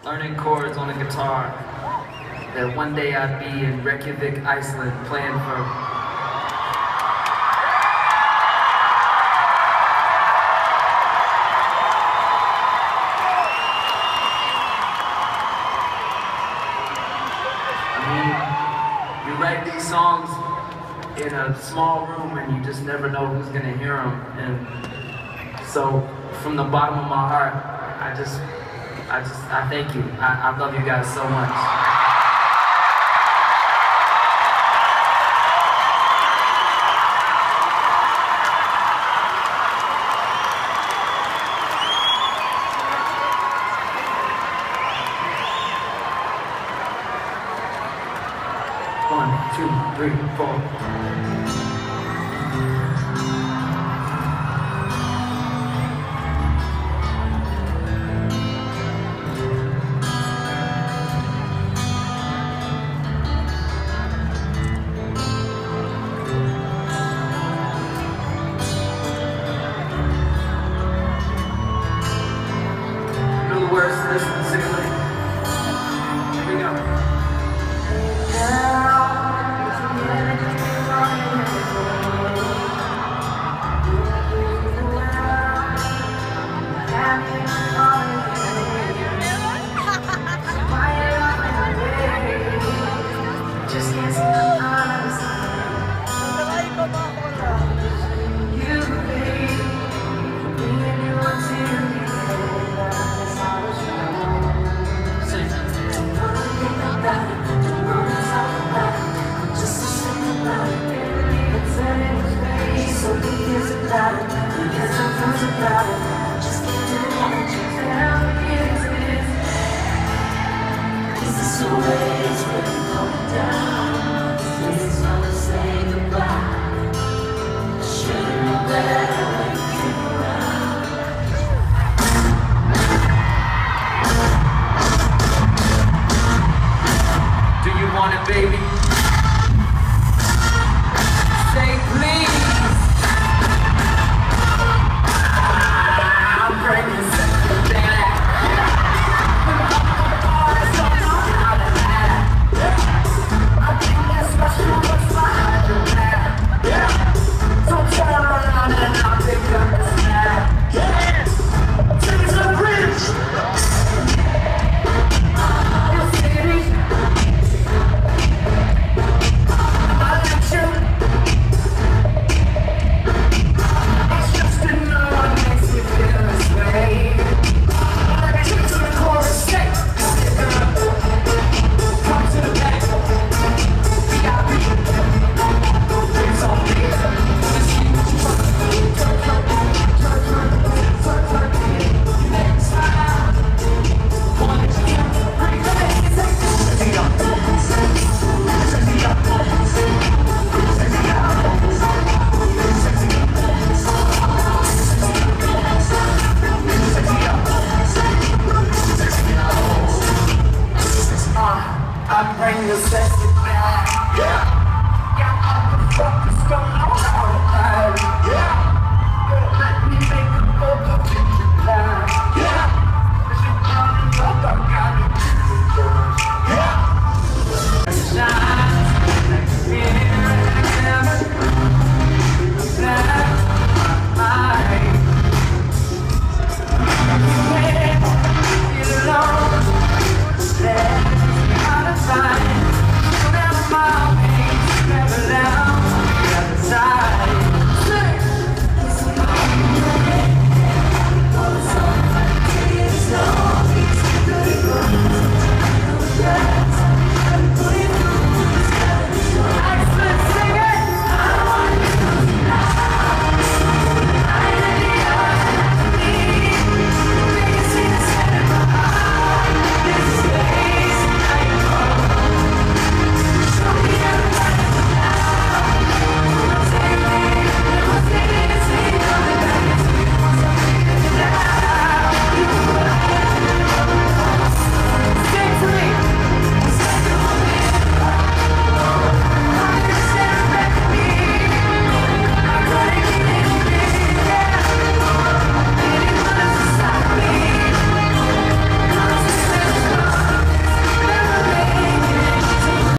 learning chords on a guitar, that one day I'd be in Reykjavik, Iceland, playing for you write these songs in a small room and you just never know who's gonna hear them. And so from the bottom of my heart, I thank you. I love you guys so much. One, two, three, four. The words to this one, sing it with me. Here we go. Say goodbye. Should've known better.